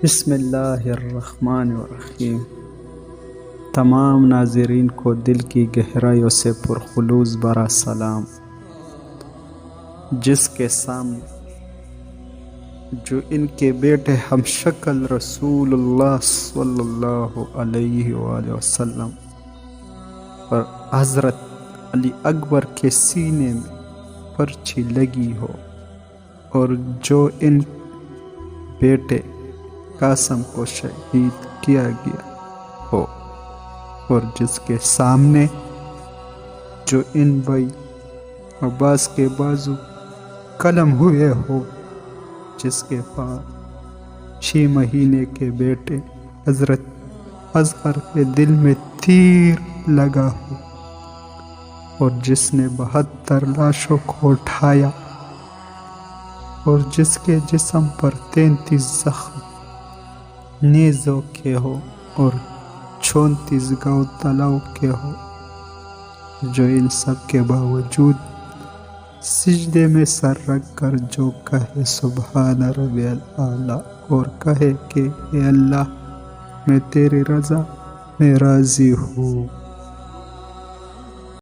بسم اللہ الرحمن الرحیم۔ تمام ناظرین کو دل کی گہرائیوں سے پرخلوص برا سلام۔ جس کے سامنے جو ان کے بیٹے ہم شکل رسول اللہ صلی اللہ علیہ وآلہ وسلم اور حضرت علی اکبر کے سینے میں پرچھی لگی ہو، اور جو ان بیٹے قاسم کو شہید کیا گیا ہو، اور جس کے سامنے جو ان بھائی عباس کے بازو قلم ہوئے ہو، جس کے پاس 6 مہینے کے بیٹے حضرت اصغر کے دل میں تیر لگا ہو، اور جس نے 72 لاشوں کو اٹھایا، اور جس کے جسم پر 33 زخم نیزوں کے ہو اور 34 گاؤں تلاؤ کے ہو، جو ان سب کے باوجود سجدے میں سر رکھ کر جو کہے سبحان ربی الاعلیٰ، اور کہے کہ اے اللہ میں تیری رضا میں راضی ہوں۔